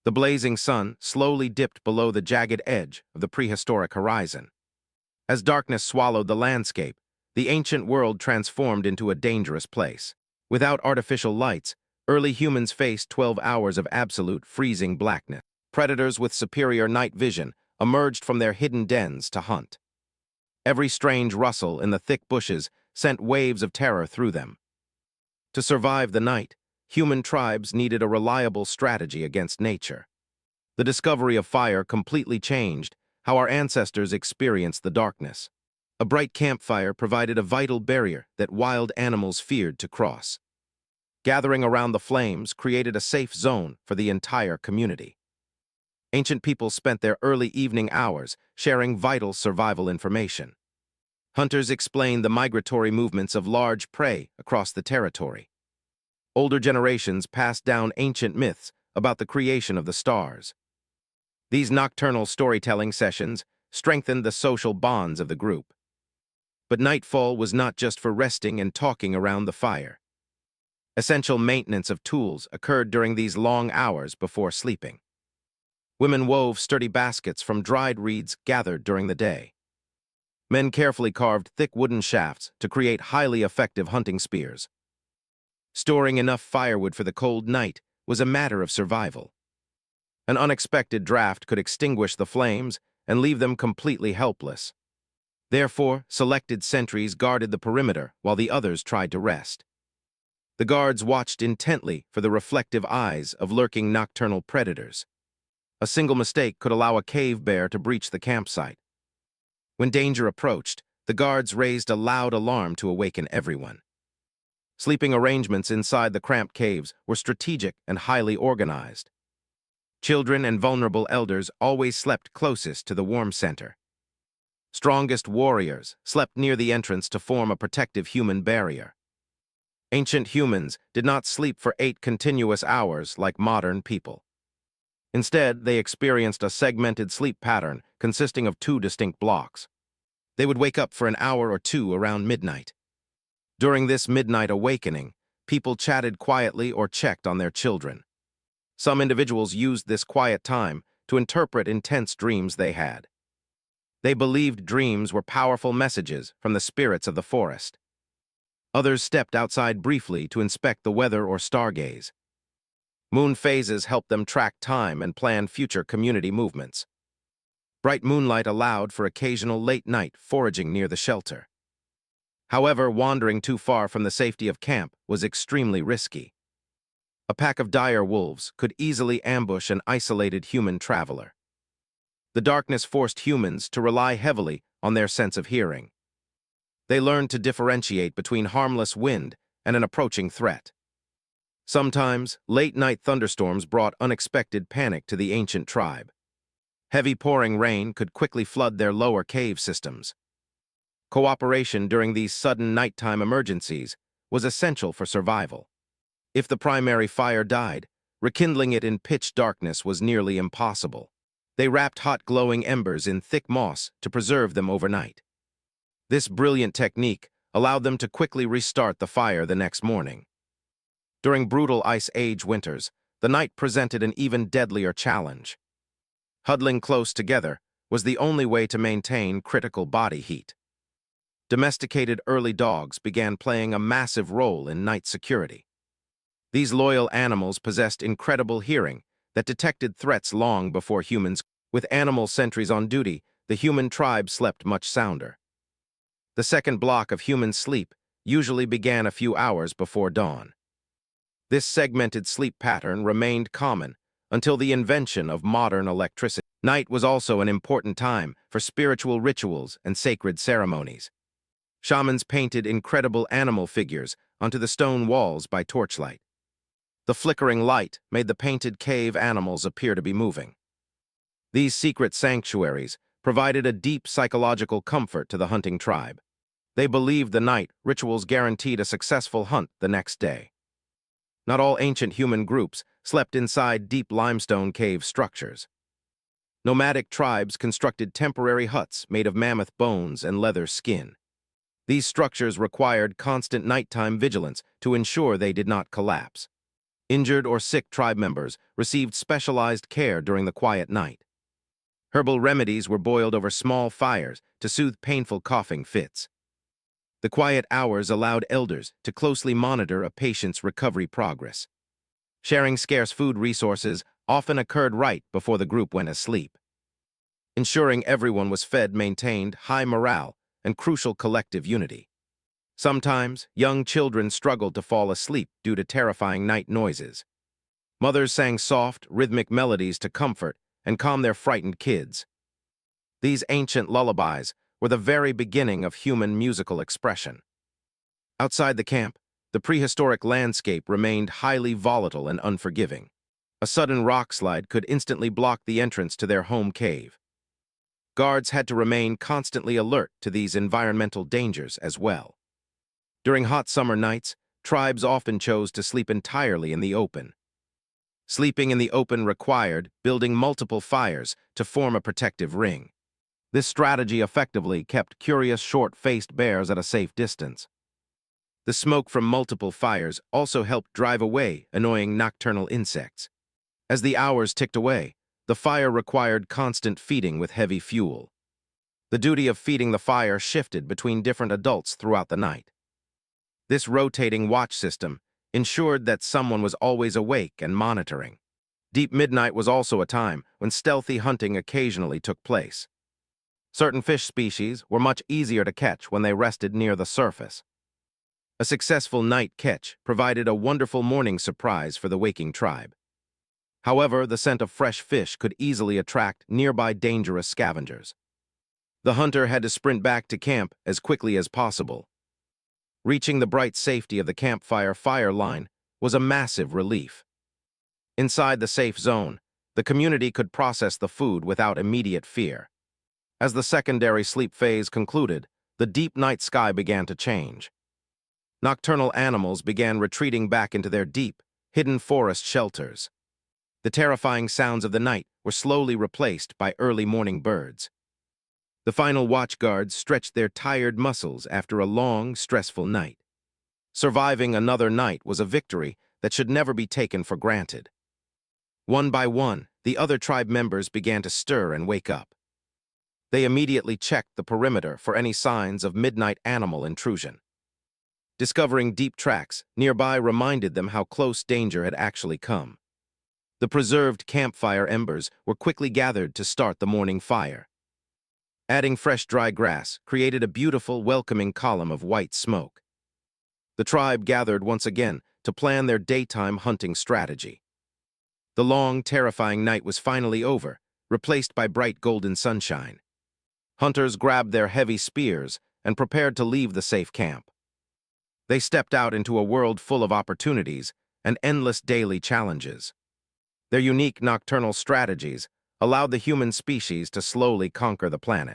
The blazing sun slowly dipped below the jagged edge of the prehistoric horizon. As darkness swallowed the landscape, the ancient world transformed into a dangerous place. Without artificial lights, early humans faced 12 hours of absolute freezing blackness. Predators with superior night vision emerged from their hidden dens to hunt. Every strange rustle in the thick bushes sent waves of terror through them. To survive the night, human tribes needed a reliable strategy against nature. The discovery of fire completely changed how our ancestors experienced the darkness. A bright campfire provided a vital barrier that wild animals feared to cross. Gathering around the flames created a safe zone for the entire community. Ancient people spent their early evening hours sharing vital survival information. Hunters explained the migratory movements of large prey across the territory. Older generations passed down ancient myths about the creation of the stars. These nocturnal storytelling sessions strengthened the social bonds of the group. But nightfall was not just for resting and talking around the fire. Essential maintenance of tools occurred during these long hours before sleeping. Women wove sturdy baskets from dried reeds gathered during the day. Men carefully carved thick wooden shafts to create highly effective hunting spears. Storing enough firewood for the cold night was a matter of survival. An unexpected draft could extinguish the flames and leave them completely helpless. Therefore, selected sentries guarded the perimeter while the others tried to rest. The guards watched intently for the reflective eyes of lurking nocturnal predators. A single mistake could allow a cave bear to breach the campsite. When danger approached, the guards raised a loud alarm to awaken everyone. Sleeping arrangements inside the cramped caves were strategic and highly organized. Children and vulnerable elders always slept closest to the warm center. Strongest warriors slept near the entrance to form a protective human barrier. Ancient humans did not sleep for 8 continuous hours like modern people. Instead, they experienced a segmented sleep pattern consisting of 2 distinct blocks. They would wake up for an hour or 2 around midnight. During this midnight awakening, people chatted quietly or checked on their children. Some individuals used this quiet time to interpret intense dreams they had. They believed dreams were powerful messages from the spirits of the forest. Others stepped outside briefly to inspect the weather or stargaze. Moon phases helped them track time and plan future community movements. Bright moonlight allowed for occasional late-night foraging near the shelter. However, wandering too far from the safety of camp was extremely risky. A pack of dire wolves could easily ambush an isolated human traveler. The darkness forced humans to rely heavily on their sense of hearing. They learned to differentiate between harmless wind and an approaching threat. Sometimes, late-night thunderstorms brought unexpected panic to the ancient tribe. Heavy pouring rain could quickly flood their lower cave systems. Cooperation during these sudden nighttime emergencies was essential for survival. If the primary fire died, rekindling it in pitch darkness was nearly impossible. They wrapped hot glowing embers in thick moss to preserve them overnight. This brilliant technique allowed them to quickly restart the fire the next morning. During brutal Ice Age winters, the night presented an even deadlier challenge. Huddling close together was the only way to maintain critical body heat. Domesticated early dogs began playing a massive role in night security. These loyal animals possessed incredible hearing that detected threats long before humans. With animal sentries on duty, the human tribe slept much sounder. The second block of human sleep usually began a few hours before dawn. This segmented sleep pattern remained common until the invention of modern electricity. Night was also an important time for spiritual rituals and sacred ceremonies. Shamans painted incredible animal figures onto the stone walls by torchlight. The flickering light made the painted cave animals appear to be moving. These secret sanctuaries provided a deep psychological comfort to the hunting tribe. They believed the night rituals guaranteed a successful hunt the next day. Not all ancient human groups slept inside deep limestone cave structures. Nomadic tribes constructed temporary huts made of mammoth bones and leather skin. These structures required constant nighttime vigilance to ensure they did not collapse. Injured or sick tribe members received specialized care during the quiet night. Herbal remedies were boiled over small fires to soothe painful coughing fits. The quiet hours allowed elders to closely monitor a patient's recovery progress. Sharing scarce food resources often occurred right before the group went asleep. Ensuring everyone was fed maintained high morale and crucial collective unity. Sometimes, young children struggled to fall asleep due to terrifying night noises. Mothers sang soft, rhythmic melodies to comfort and calm their frightened kids. These ancient lullabies were the very beginning of human musical expression. Outside the camp, the prehistoric landscape remained highly volatile and unforgiving. A sudden rock slide could instantly block the entrance to their home cave. Guards had to remain constantly alert to these environmental dangers as well. During hot summer nights, tribes often chose to sleep entirely in the open. Sleeping in the open required building multiple fires to form a protective ring. This strategy effectively kept curious short-faced bears at a safe distance. The smoke from multiple fires also helped drive away annoying nocturnal insects. As the hours ticked away, the fire required constant feeding with heavy fuel. The duty of feeding the fire shifted between different adults throughout the night. This rotating watch system ensured that someone was always awake and monitoring. Deep midnight was also a time when stealthy hunting occasionally took place. Certain fish species were much easier to catch when they rested near the surface. A successful night catch provided a wonderful morning surprise for the waking tribe. However, the scent of fresh fish could easily attract nearby dangerous scavengers. The hunter had to sprint back to camp as quickly as possible. Reaching the bright safety of the campfire fire line was a massive relief. Inside the safe zone, the community could process the food without immediate fear. As the secondary sleep phase concluded, the deep night sky began to change. Nocturnal animals began retreating back into their deep, hidden forest shelters. The terrifying sounds of the night were slowly replaced by early morning birds. The final watch guards stretched their tired muscles after a long, stressful night. Surviving another night was a victory that should never be taken for granted. One by one, the other tribe members began to stir and wake up. They immediately checked the perimeter for any signs of midnight animal intrusion. Discovering deep tracks nearby reminded them how close danger had actually come. The preserved campfire embers were quickly gathered to start the morning fire. Adding fresh dry grass created a beautiful, welcoming column of white smoke. The tribe gathered once again to plan their daytime hunting strategy. The long, terrifying night was finally over, replaced by bright golden sunshine. Hunters grabbed their heavy spears and prepared to leave the safe camp. They stepped out into a world full of opportunities and endless daily challenges. Their unique nocturnal strategies allowed the human species to slowly conquer the planet.